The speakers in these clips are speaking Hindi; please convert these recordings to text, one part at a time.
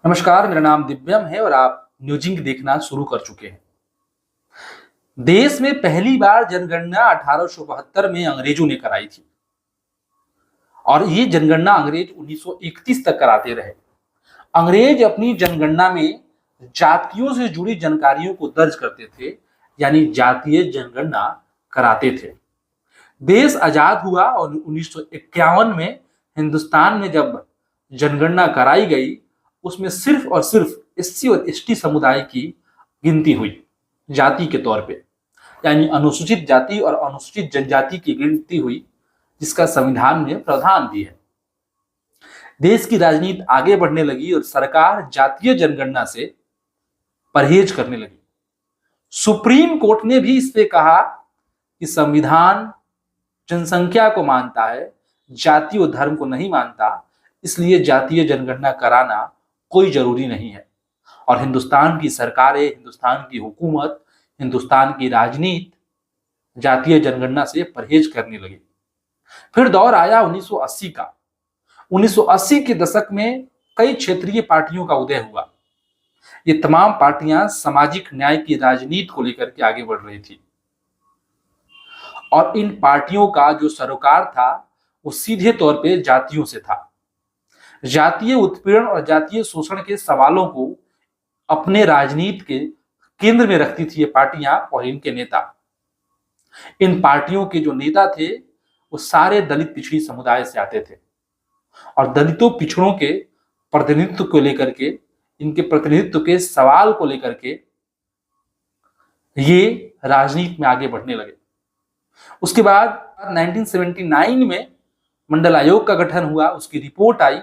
नमस्कार, मेरा नाम दिव्यम है और आप न्यूजिंग देखना शुरू कर चुके हैं। देश में पहली बार जनगणना 1872 में अंग्रेजों ने कराई थी और ये जनगणना अंग्रेज 1931 तक कराते रहे। अंग्रेज अपनी जनगणना में जातियों से जुड़ी जानकारियों को दर्ज करते थे, यानी जातीय जनगणना कराते थे। देश आजाद हुआ और 1951 में हिंदुस्तान में जब जनगणना कराई गई, उसमें सिर्फ और सिर्फ एससी और एसटी समुदाय की गिनती हुई जाति के तौर पे, यानी अनुसूचित जाति और अनुसूचित जनजाति की गिनती हुई, जिसका संविधान में प्रावधान भी है। देश की राजनीति आगे बढ़ने लगी और सरकार जातीय जनगणना से परहेज करने लगी। सुप्रीम कोर्ट ने भी इससे कहा कि संविधान जनसंख्या को मानता है, जाति और धर्म को नहीं मानता, इसलिए जातीय जनगणना कराना कोई जरूरी नहीं है। और हिंदुस्तान की सरकारें, हिंदुस्तान की हुकूमत, हिंदुस्तान की राजनीति जातीय जनगणना से परहेज करने लगी। फिर दौर आया 1980 का। 1980 के दशक में कई क्षेत्रीय पार्टियों का उदय हुआ। ये तमाम पार्टियां सामाजिक न्याय की राजनीति को लेकर के आगे बढ़ रही थी और इन पार्टियों का जो सरोकार था वो सीधे तौर पे जातियों से था। जातीय उत्पीड़न और जातीय शोषण के सवालों को अपने राजनीति के केंद्र में रखती थी ये पार्टियां और इनके नेता। इन पार्टियों के जो नेता थे वो सारे दलित पिछड़ी समुदाय से आते थे और दलितों पिछड़ों के प्रतिनिधित्व को लेकर के, इनके प्रतिनिधित्व के सवाल को लेकर के ये राजनीति में आगे बढ़ने लगे। उसके बाद 1979 में मंडल आयोग का गठन हुआ, उसकी रिपोर्ट आई,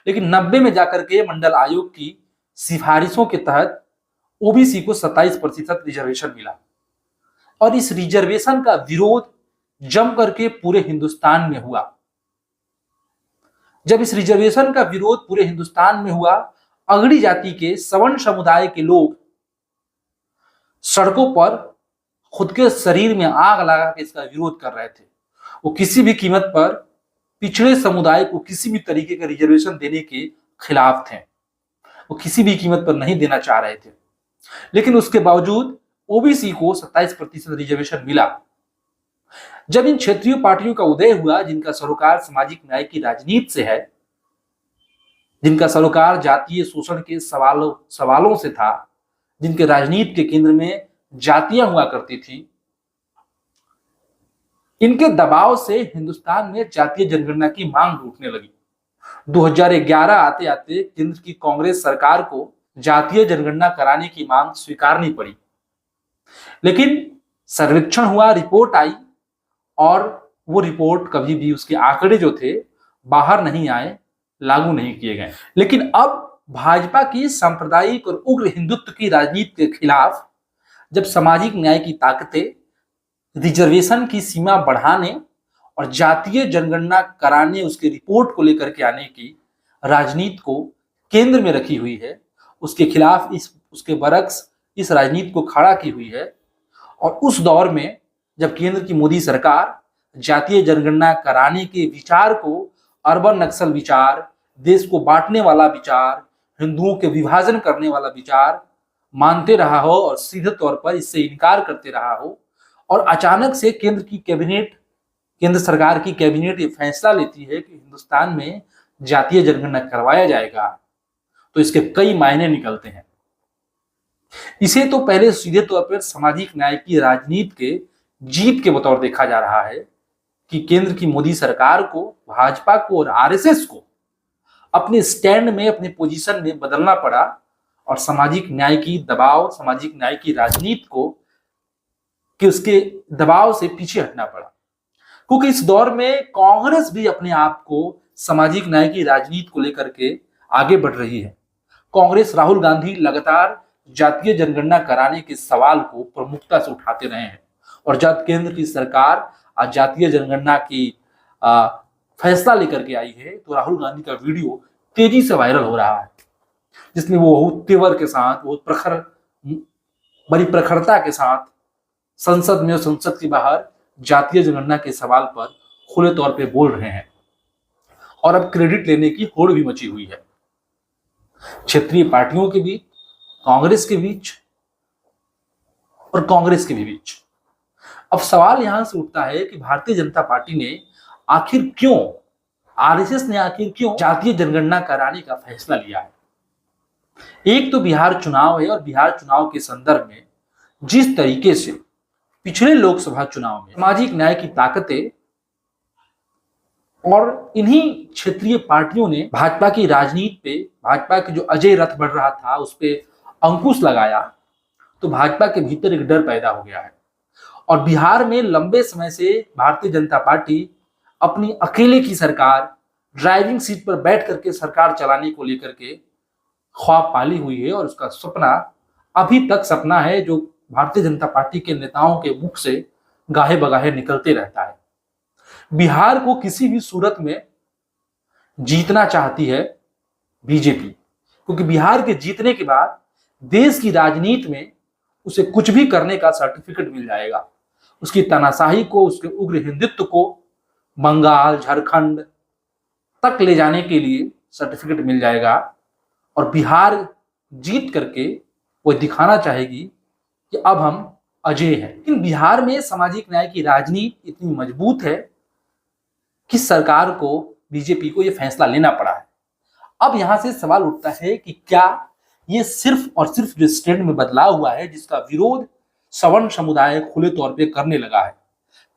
लेकिन 90 में जाकर के मंडल आयोग की सिफारिशों के तहत ओबीसी को 27% रिजर्वेशन मिला और इस रिजर्वेशन का विरोध जम करके पूरे हिंदुस्तान में हुआ। जब इस रिजर्वेशन का विरोध पूरे हिंदुस्तान में हुआ, अगड़ी जाति के सवर्ण समुदाय के लोग सड़कों पर खुद के शरीर में आग लगा के इसका विरोध कर रहे थे। वो किसी भी कीमत पर पिछड़े समुदाय को किसी भी तरीके का रिजर्वेशन देने के खिलाफ थे। वो किसी भी कीमत पर नहीं देना चाह रहे थे, लेकिन उसके बावजूद ओबीसी को 27% रिजर्वेशन मिला। जब इन क्षेत्रीय पार्टियों का उदय हुआ, जिनका सरोकार सामाजिक न्याय की राजनीति से है, जिनका सरोकार जातीय शोषण के सवालों से था, जिनके राजनीति के केंद्र में जातियां हुआ करती थी, इनके दबाव से हिंदुस्तान में जातीय जनगणना की मांग उठने लगी। 2011 आते आते केंद्र की कांग्रेस सरकार को जातीय जनगणना कराने की मांग स्वीकारनी पड़ी, लेकिन सर्वेक्षण हुआ, रिपोर्ट आई और वो रिपोर्ट कभी भी, उसके आंकड़े जो थे बाहर नहीं आए, लागू नहीं किए गए। लेकिन अब भाजपा की सांप्रदायिक और उग्र हिंदुत्व की राजनीति के खिलाफ जब सामाजिक न्याय की ताकतें रिजर्वेशन की सीमा बढ़ाने और जातीय जनगणना कराने, उसके रिपोर्ट को लेकर के आने की राजनीति को केंद्र में रखी हुई है, उसके खिलाफ उसके बरक्स इस राजनीति को खड़ा की हुई है। और उस दौर में जब केंद्र की मोदी सरकार जातीय जनगणना कराने के विचार को अर्बन नक्सल विचार, देश को बांटने वाला विचार, हिंदुओं के विभाजन करने वाला विचार मानते रहा हो और सीधे तौर पर इससे इनकार करते रहा हो, और अचानक से केंद्र सरकार की कैबिनेट ये फैसला लेती है कि हिंदुस्तान में जातीय जनगणना करवाया जाएगा, तो इसके कई मायने निकलते हैं। इसे तो पहले सीधे तौर पर सामाजिक न्याय की राजनीति के जीत के बतौर देखा जा रहा है कि केंद्र की मोदी सरकार को, भाजपा को और आरएसएस को अपने स्टैंड में, अपने पोजीशन में बदलना पड़ा और सामाजिक न्याय की दबाव, सामाजिक न्याय की राजनीति को कि उसके दबाव से पीछे हटना पड़ा। क्योंकि इस दौर में कांग्रेस भी अपने आप को सामाजिक न्याय की राजनीति को लेकर के आगे बढ़ रही है। कांग्रेस, राहुल गांधी लगातार जातीय जनगणना कराने के सवाल को प्रमुखता से उठाते रहे हैं और जब केंद्र की सरकार आज जातीय जनगणना की फैसला लेकर के आई है, तो राहुल गांधी का वीडियो तेजी से वायरल हो रहा है, जिसमें वो बहुत तेवर के साथ, बहुत बड़ी प्रखरता के साथ संसद में और संसद के बाहर जातीय जनगणना के सवाल पर खुले तौर पे बोल रहे हैं और अब क्रेडिट लेने की होड़ भी मची हुई है। क्षेत्रीय पार्टियों के बीच, कांग्रेस के बीच और कांग्रेस के भी बीच। अब सवाल यहां से उठता है कि भारतीय जनता पार्टी ने आखिर क्यों, आरएसएस ने आखिर क्यों जातीय जनगणना कराने का फैसला लिया है। एक तो बिहार चुनाव है और बिहार चुनाव के संदर्भ में जिस तरीके से पिछले लोकसभा चुनाव में सामाजिक न्याय की ताकतें और इन्हीं क्षेत्रीय पार्टियों ने भाजपा की राजनीति पे, भाजपा के जो अजय रथ बढ़ रहा था उस पे अंकुश लगाया, तो भाजपा के भीतर एक डर पैदा हो गया है। और बिहार में लंबे समय से भारतीय जनता पार्टी अपनी अकेले की सरकार, ड्राइविंग सीट पर बैठ करके सरकार चलाने को लेकर के ख्वाब पाली हुई है और उसका सपना अभी तक सपना है जो भारतीय जनता पार्टी के नेताओं के मुख से गाहे बगाहे निकलते रहता है। बिहार को किसी भी सूरत में जीतना चाहती है बीजेपी, क्योंकि बिहार के जीतने के बाद देश की राजनीति में उसे कुछ भी करने का सर्टिफिकेट मिल जाएगा। उसकी तानाशाही को, उसके उग्र हिंदुत्व को बंगाल, झारखंड तक ले जाने के लिए सर्टिफिकेट मिल जाएगा और बिहार जीत करके वो दिखाना चाहेगी कि अब हम अजय हैं। लेकिन बिहार में सामाजिक न्याय की राजनीति इतनी मजबूत है कि सरकार को, बीजेपी को यह फैसला लेना पड़ा है। अब यहां से सवाल उठता है कि क्या ये सिर्फ और सिर्फ जो स्टैंड में बदलाव हुआ है जिसका विरोध सवर्ण समुदाय खुले तौर पे करने लगा है।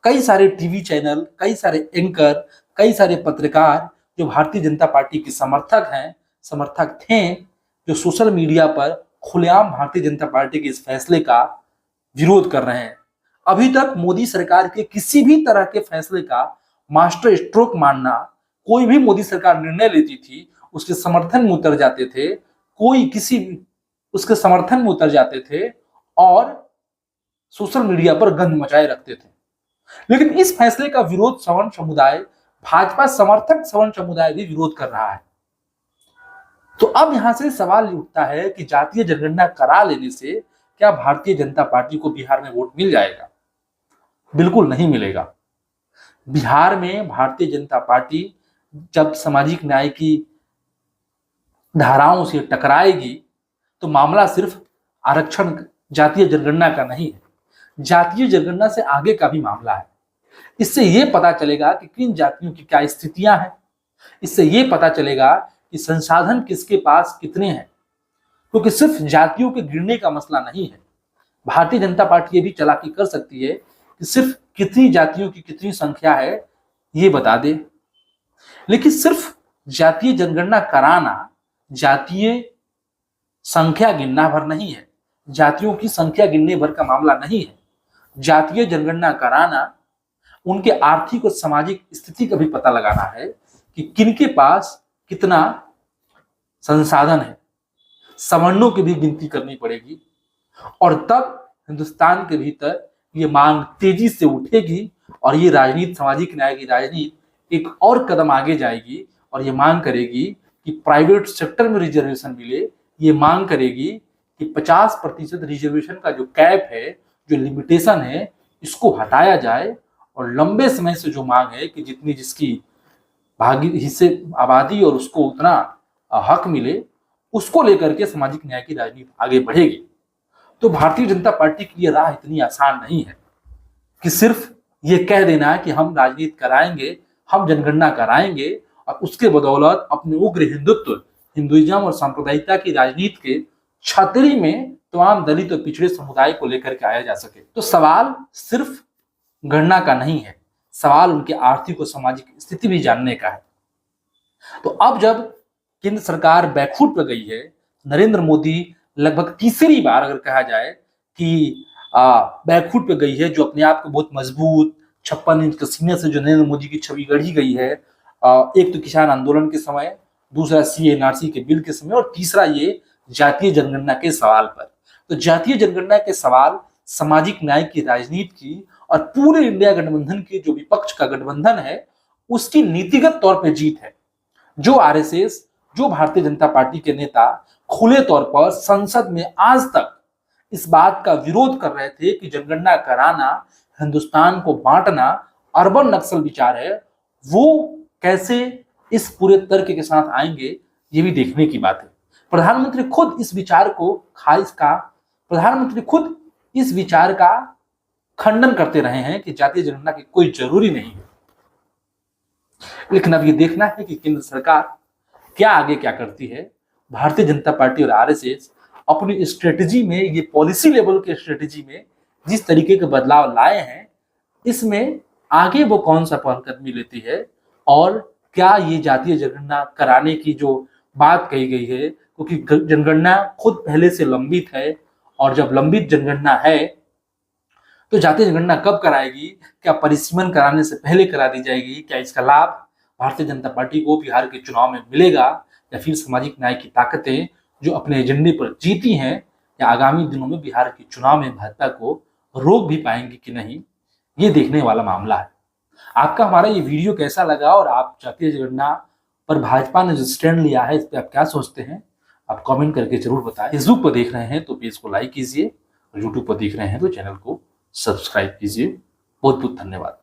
कई सारे टीवी चैनल, कई सारे एंकर, कई सारे पत्रकार जो भारतीय जनता पार्टी के समर्थक थे, जो सोशल मीडिया पर खुलेआम भारतीय जनता पार्टी के इस फैसले का विरोध कर रहे हैं। अभी तक मोदी सरकार के किसी भी तरह के फैसले का मास्टर स्ट्रोक मानना, कोई भी मोदी सरकार निर्णय लेती थी उसके समर्थन में उतर जाते थे, कोई किसी उसके समर्थन में उतर जाते थे और सोशल मीडिया पर गंद मचाए रखते थे। लेकिन इस फैसले का विरोध सवर्ण समुदाय, भाजपा समर्थक सवर्ण समुदाय भी विरोध कर रहा है। तो अब यहां से सवाल उठता है कि जातीय जनगणना करा लेने से क्या भारतीय जनता पार्टी को बिहार में वोट मिल जाएगा? बिल्कुल नहीं मिलेगा। बिहार में भारतीय जनता पार्टी जब सामाजिक न्याय की धाराओं से टकराएगी तो मामला सिर्फ आरक्षण, जातीय जनगणना का नहीं है, जातीय जनगणना से आगे का भी मामला है। इससे यह पता चलेगा कि किन जातियों की क्या स्थितियां हैं, इससे यह पता चलेगा कि संसाधन किसके पास कितने हैं, क्योंकि सिर्फ जातियों के गिरने का मसला नहीं है। भारतीय जनता पार्टी ये भी चालाकी कर सकती है कि सिर्फ कितनी जातियों की कितनी संख्या है ये बता दे, लेकिन सिर्फ जातीय जनगणना कराना जातीय संख्या गिनना भर नहीं है, जातियों की संख्या गिनने भर का मामला नहीं है। जातीय जनगणना कराना उनके आर्थिक और सामाजिक स्थिति का भी पता लगाना है कि किनके पास कितना संसाधन है। सवर्णों की भी गिनती करनी पड़ेगी और तब हिंदुस्तान के भीतर ये मांग तेजी से उठेगी और ये राजनीति, सामाजिक न्याय की राजनीति एक और कदम आगे जाएगी और ये मांग करेगी कि प्राइवेट सेक्टर में रिजर्वेशन मिले, ये मांग करेगी कि 50% रिजर्वेशन का जो कैप है, जो लिमिटेशन है, इसको हटाया जाए और लंबे समय से जो मांग है कि जितनी जिसकी भागी हिस्से आबादी और उसको उतना हक मिले, उसको लेकर के सामाजिक न्याय की राजनीति आगे बढ़ेगी। तो भारतीय जनता पार्टी की ये राह इतनी आसान नहीं है कि सिर्फ ये कह देना है कि हम राजनीति कराएंगे, हम जनगणना कराएंगे और उसके बदौलत अपने उग्र हिंदुत्व, हिंदुइज्म और सांप्रदायिकता की राजनीति के छतरी में तमाम दलित और पिछड़े समुदाय को लेकर के आया जा सके। तो सवाल सिर्फ गणना का नहीं है, सवाल उनके आर्थिक और सामाजिक स्थिति भी जानने का है। तो अब जब केंद्र सरकार बैकफुट पर गई है, नरेंद्र मोदी लगभग तीसरी बार अगर कहा जाए कि बैकफुट पे गई है, जो अपने आप को बहुत मजबूत 56 इंच के सीने से जो नरेंद्र मोदी की छवि गढ़ी गई है, एक तो किसान आंदोलन के समय, दूसरा सीएनआरसी के बिल के समय और तीसरा ये जातीय जनगणना के सवाल पर। तो जातीय जनगणना के सवाल सामाजिक न्याय की राजनीति की और पूरे इंडिया गठबंधन के जो विपक्ष का गठबंधन है उसकी नीतिगत तौर पर जीत है। जो आरएसएस, जो भारतीय जनता पार्टी के नेता खुले तौर पर संसद में आज तक इस बात का विरोध कर रहे थे कि जनगणना कराना, हिंदुस्तान को बांटना अर्बन नक्सल विचार है, वो कैसे इस पूरे तर्क के साथ आएंगे, ये भी देखने की बात है। प्रधानमंत्री खुद इस विचार को प्रधानमंत्री खुद इस विचार का खंडन करते रहे हैं कि जातीय जनगणना की कोई जरूरी नहीं है। लेकिन अब ये देखना है कि केंद्र सरकार क्या आगे क्या करती है। भारतीय जनता पार्टी और आरएसएस अपनी स्ट्रेटेजी में, ये पॉलिसी लेवल के स्ट्रेटेजी में जिस तरीके के बदलाव लाए हैं, इसमें आगे वो कौन सा पहलकदमी लेती है और क्या ये जातीय जनगणना कराने की जो बात कही गई है, क्योंकि जनगणना खुद पहले से लंबित है और जब लंबित जनगणना है तो जातीय जनगणना कब कराएगी, क्या परिसीमन कराने से पहले करा दी जाएगी, क्या इसका लाभ भारतीय जनता पार्टी को बिहार के चुनाव में मिलेगा या फिर सामाजिक न्याय की ताकतें जो अपने एजेंडे पर जीती हैं या आगामी दिनों में बिहार के चुनाव में भाजपा को रोक भी पाएंगी कि नहीं, ये देखने वाला मामला है। आपका हमारा ये वीडियो कैसा लगा और आप जातीय जनगणना पर भाजपा ने जो स्टैंड लिया है इस पर आप क्या सोचते हैं, आप कमेंट करके जरूर बताएं। फेसबुक पर देख रहे हैं तो पेज को लाइक कीजिए और यूट्यूब पर देख रहे हैं तो चैनल को सब्सक्राइब कीजिए। बहुत बहुत धन्यवाद।